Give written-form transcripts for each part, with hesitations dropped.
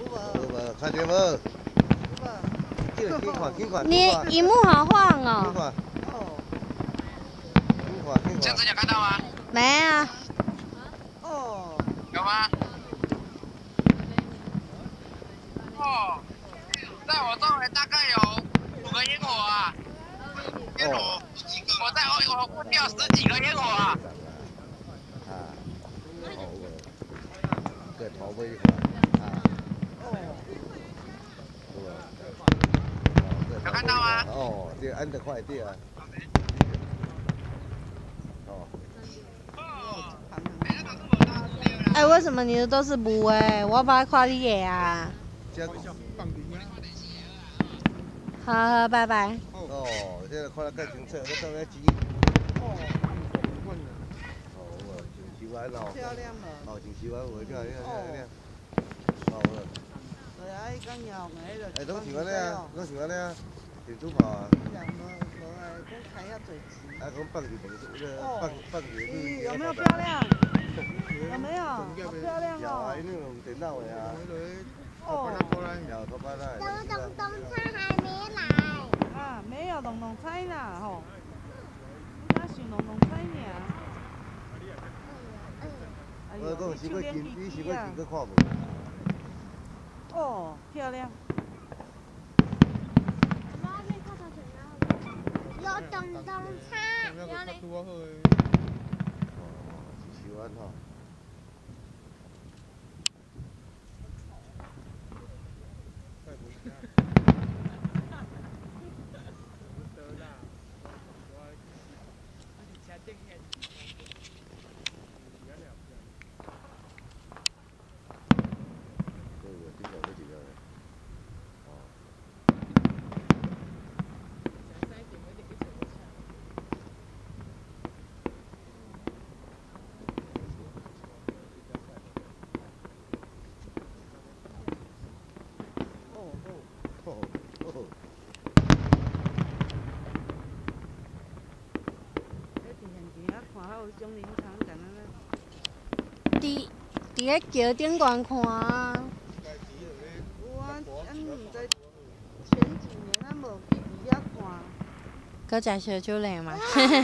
无，看到无？紧看。你荧幕好晃哦。这样子有看到吗？没啊。哦。有吗？哦，在我周围大概有5个烟火啊。烟火，我在我附近有10几个烟火啊。对，头尾有看到吗？哦，这按得快点啊。哎，为什么你的都是无诶？我把它看你的啊。好，拜拜。哦，现在看得更清楚，我上面机。真喜欢哦。漂亮了。哦，真喜欢我，漂亮。好了。对啊，伊讲要买了。拢喜欢咧啊，拢喜欢咧啊，挺主跑啊。无哎，讲开遐侪钱。啊，讲放去放去。有没有漂亮？有没有？好漂亮哦。有啊，因为用电脑的啊。哦。有头发啦。东菜还没来。啊，没有龙菜啦吼。我想龙菜尔。我讲是过近，你是过近去看无？哦，漂亮。有东菜。哦，是喜欢吼。伫个桥顶悬看啊。有啊，毋知前几年咱无去伫遐看。搁食烧酒嘞嘛。12年。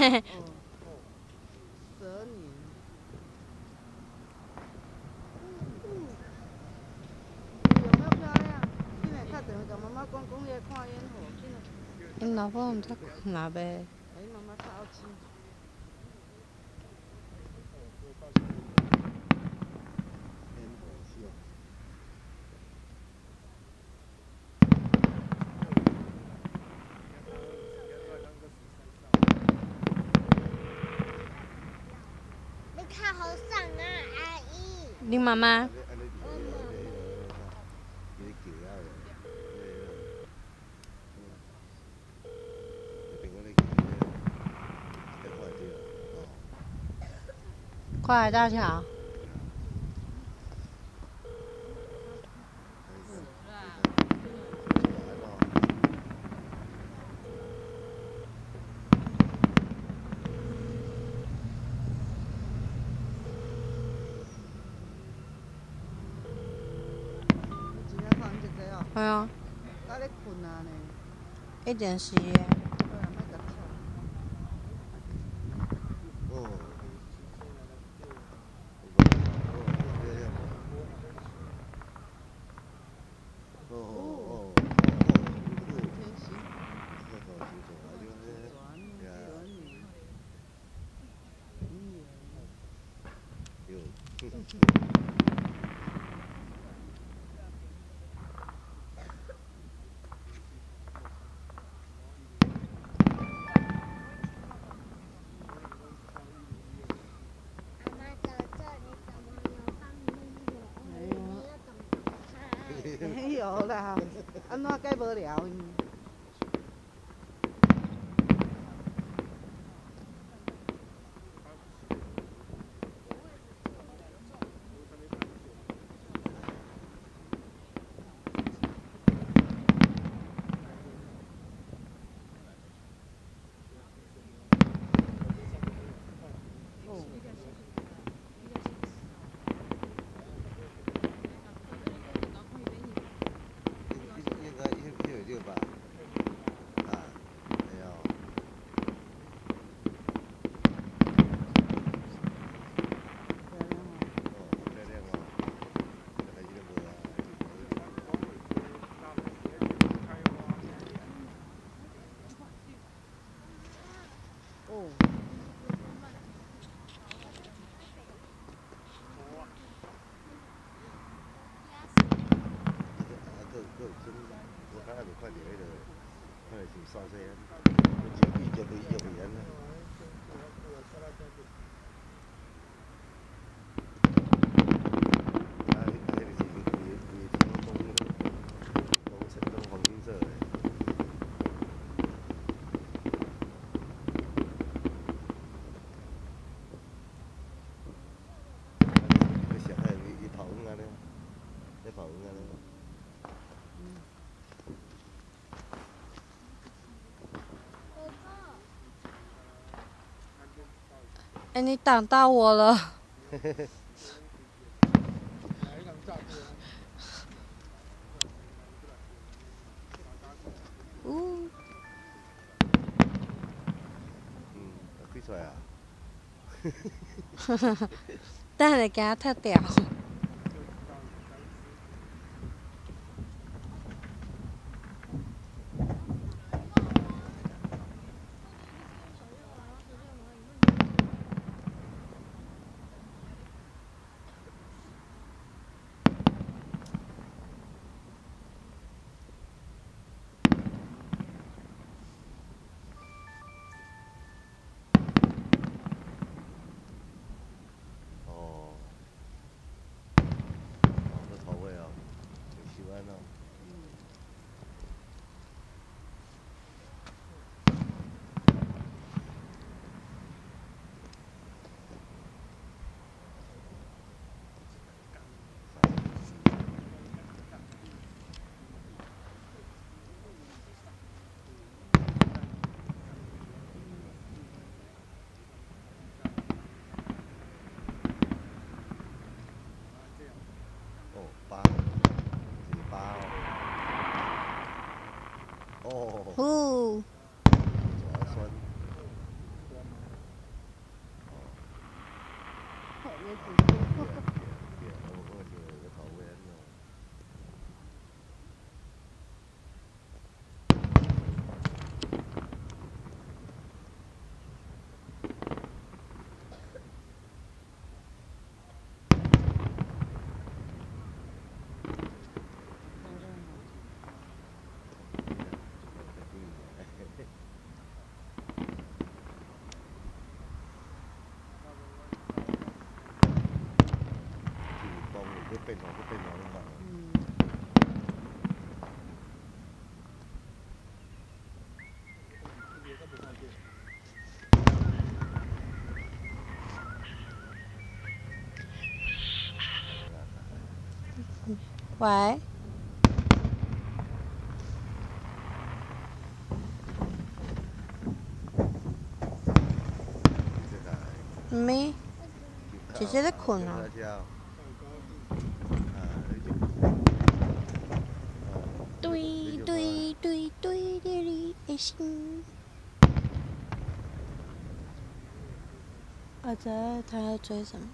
有没有漂亮？今日打电话甲妈妈讲你来看烟火，因老婆毋知看哪呗。妈妈超气。你看好爽啊，阿姨。你妈妈。跨海大桥。系啊。在咧困啊呢。一点10耶。没有啦，安怎解无聊？都真，我睇下咪快啲喺度，可能條沙聲，要個人啦。哎，你挡到我了。飛出嚟啊！但係你給他特屌。哦。喂。咩？姐姐在困啊。对对对对的你的心。儿子，他要追什么？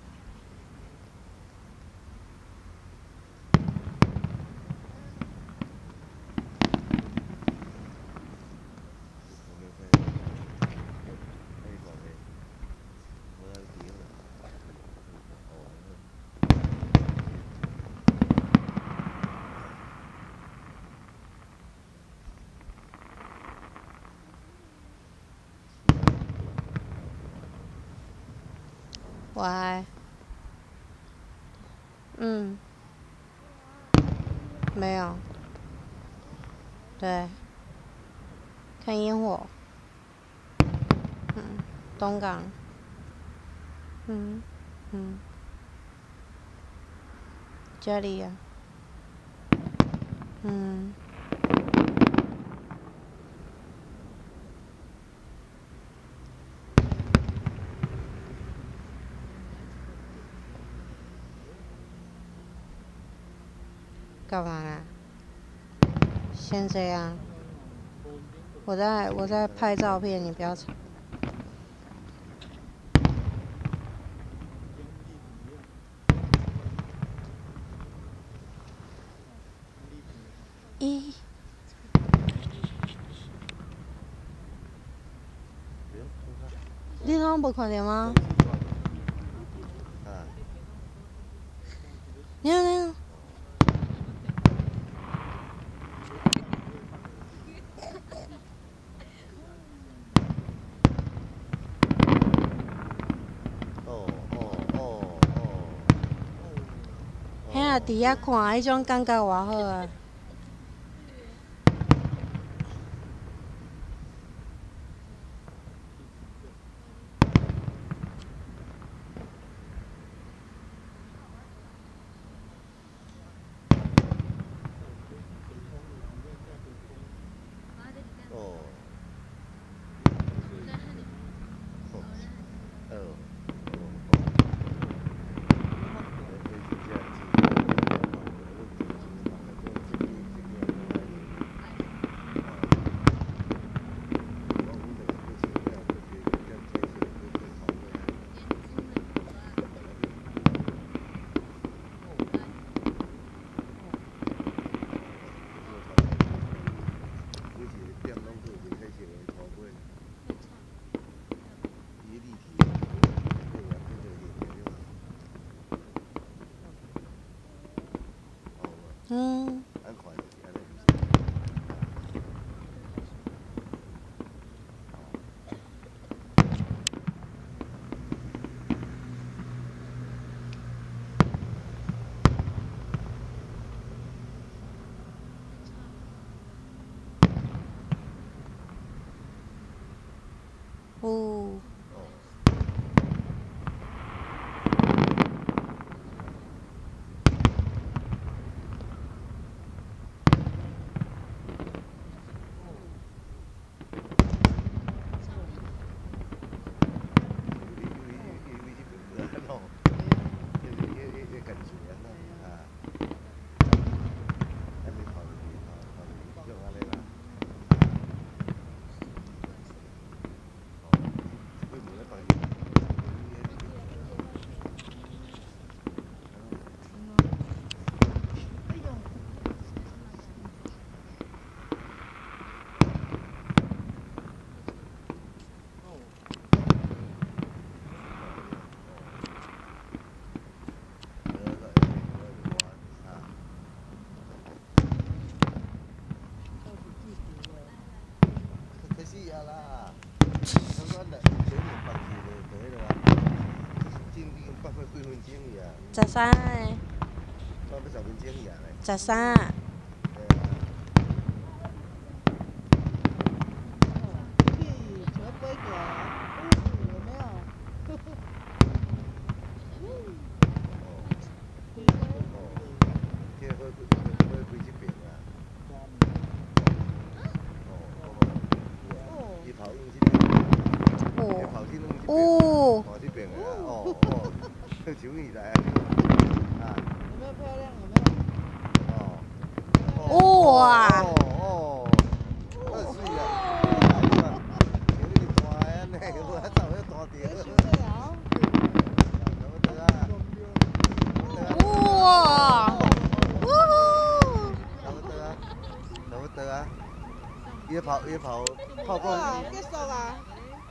喂。没有。对。看烟火。东港。家里呀。干嘛啊？先这样。我在拍照片，你不要吵。咦？你拢无看到吗？你看。啊，伫遐看，迄种感觉偌好啊！哦。嗯。哦。死啊啦！香港的小年放弃就对了啦，今已经8分几分钟去啊。13个。到要10分钟去啊嘞。13。哦。哦，这边的啊，哦，手艺来啊，有没有漂亮？有没有？哇！水啊！有你大安尼，我还走要大点。哇！差不多啊。伊炮讲，结束啊！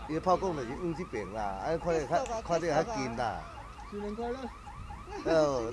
伊炮讲就是往这边啦，看你较近啦。新年快乐！哦，